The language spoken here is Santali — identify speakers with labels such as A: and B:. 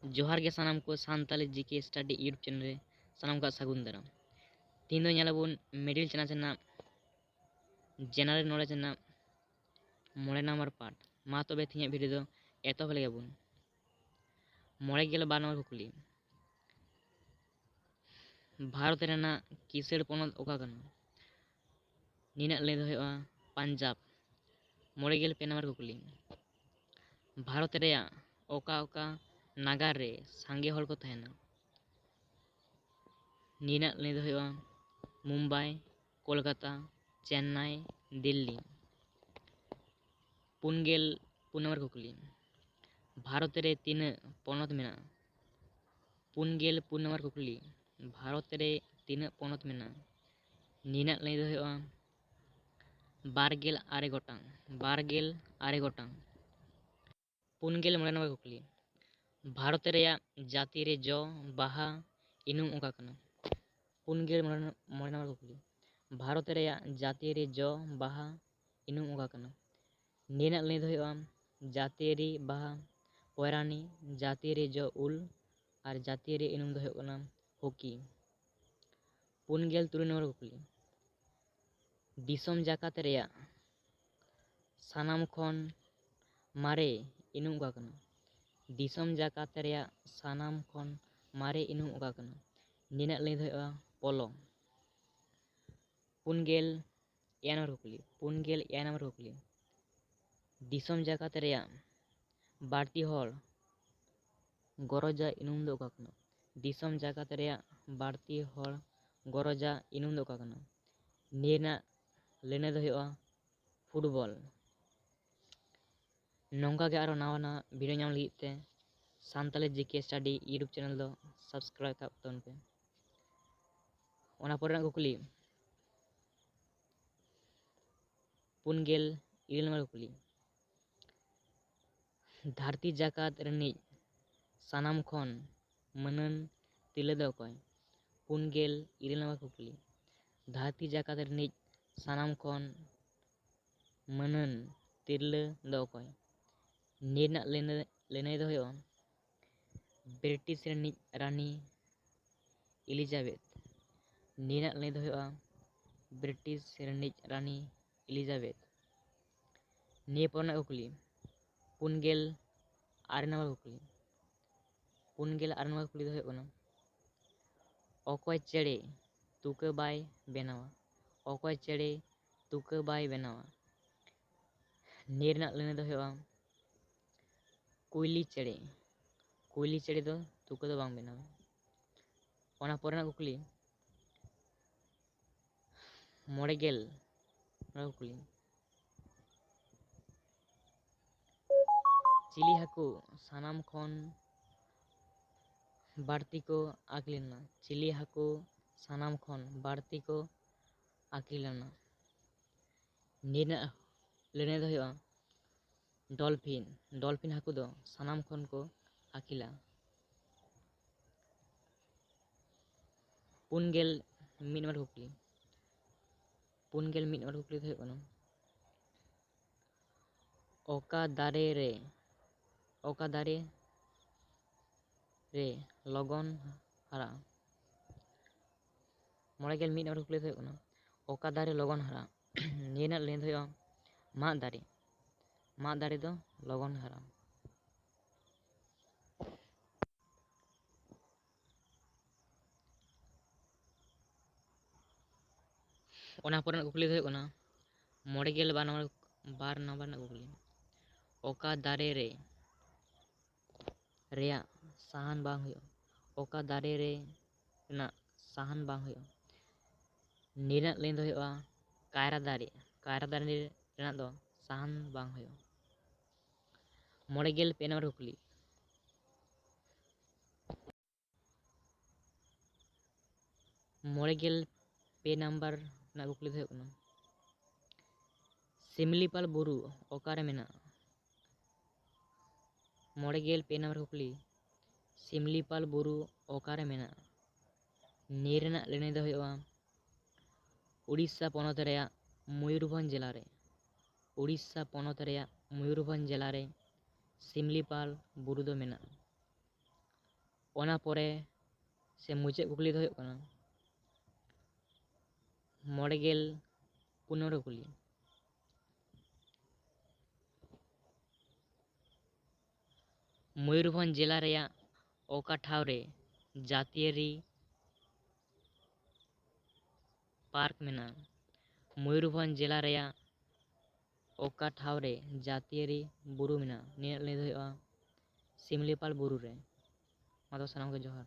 A: जोहार गे सानाम को Santali GK study YouTube channel रे सानाम का सागुन दाराम तीन दो ᱧᱮᱞᱟᱵᱚᱱ मिडिल ᱪᱟᱱᱟᱪ ᱨᱮᱱᱟᱜ ᱡᱮᱱᱟᱨᱮᱞ ᱱᱚᱞᱮᱡᱽ ᱨᱮᱱᱟᱜ 9 नंबर पार्ट मा तबे ᱛᱤᱦᱤᱧᱟᱜ ᱵᱷᱤᱰᱤᱭᱳ ᱫᱚ ᱮᱛᱚᱦᱚᱵ ᱞᱮᱜᱮᱵᱚᱱ 92 नंबर कुकली भारत रेनाग किसड़ पनत ओका कना नीना लay दो हुआ पंजाब 92 नंबर कुकली भारत रेया ओका ओका नागार रे सांगे हर को तहना नीना लay दो हुआ मुंबई कोलकाता चेन्नई दिल्ली 4 नंबर कुकली भारत रे तीना पनत मेना 4 नंबर कुकली भारत रे तीना पनत मेना नीना लay दो हुआ बारगेल आरे गोटांग 49 नंबर कुकली भारत रेया जाति रे जो बाहा इनुम ओका कना 49 नंबर कुकली भारत रेया जाति रे जो बाहा इनुम ओका कना नीना लay दो हुआ जाति रे बाहा पोरानी जाति रे जो उल और जाति रे इनुम दो हुआ कना हॉकी 53 नंबर कुकली दिसम जाकात रेया सानाम खन मारे इनुम ओका कना दिसम जाकात रेया सानाम खन मारे इनुम ओका कना नीना लay दो हुआ पोलो 49 नंबर कुकली दिसम जाकात रेया बाड़ती हर गरजा इनुम दो ओका कना दिसम जाकात रेया बाड़ती हर गरजा इनुम दो ओका कना नीना लेने दो हुआ फुटबॉल नौका के आरो नावा वीडियो नाम लगी ते Santali GK study YouTube channel दो सब्सक्राइब कर तन पे ओना पर कुकली 49 नंबर कुकली धरती जाकात रनिज सानाम खन मनन तिले दो कोय 49 नंबर कुकली धरती जाकात रनिज सानाम खन मनन तिरले दो कोय नीना लेने दो हुआ ब्रिटिश रनिज रानी एलिजाबेथ नीना लay दो हुआ ब्रिटिश रनिज रानी एलिजाबेथ निये पर कुकली 49 नंबर कुकली 49 नंबर कुकली दो हुआ कना अकय चेड़े तुका बाय बेनावा अकय चेड़े तुका बाय बेनावा नीना लेने दो हुआ कोयली चेड़े दो तुका दो बांग बेनावा ओना पर कुकली 90 नंबर कुकली चिली हाकू सानाम खन बाड़ती को आकलिना चिली हाकू सानाम खन बाड़ती को आकलिना नीना लेने दो हुआ डॉल्फिन हाकू दो सानाम खन को आकिला 51 नंबर कुकली 51 नंबर कुकली दो हुआ कना ओका दारे रे लगन हरा 91 नंबर कुकली दो हुआ कना ओका दारे लगन हरा नीना लay दो हुआ माग दारे दो लगन हरा ओना पर कुकली दो हुआ कना 92 नंबर कुकली ओका दारे रे रेया साहन बांग हुआ ओका दारे रे ना साहन बांग हुआ नीना लay दो हुआ कायरा दारे रेना दो साहन बांग हुआ 92 नंबर कुकली पे नंबर ना कुकली दो हुआ कना सिमलीपाल बुरु ओकारे मेना 92 नंबर कुकली सिमलीपाल बुरु ओकारे मेना नीरना लेने दो हुआ उड़ीसा पनत रेया मयूरभंज जिला रे सिमलीपाल बुरु दो मेना ᱚᱱᱟ ᱯᱚᱨᱮ ᱥᱮ ᱢᱩᱪᱟᱹᱫ ᱠᱩᱠᱞᱤ ᱫᱚ ᱦᱩᱭᱩᱜ ᱠᱟᱱᱟ 95 নম্বর কুকলি। ময়ূরভঞ্জ জেলা রেয়াগ অকা ঠাও রে জাতিয়ারি পার্ক মেনা? ময়ূরভঞ্জ জেলা রেয়াগ অকা ঠাও রে জাতিয়ারি বুরু মেনা? ᱱᱤᱭᱟᱹ ᱞᱟᱹᱭ ᱫᱚ ᱦᱩᱭᱩᱜᱼᱟ ᱥᱤᱢᱞᱤᱯᱟᱞ ᱵᱩᱨᱩ ᱨᱮ। ᱢᱟ ᱫᱚ ᱥᱟᱱᱟᱢ ᱠᱚ ᱡᱚᱦᱟᱨ।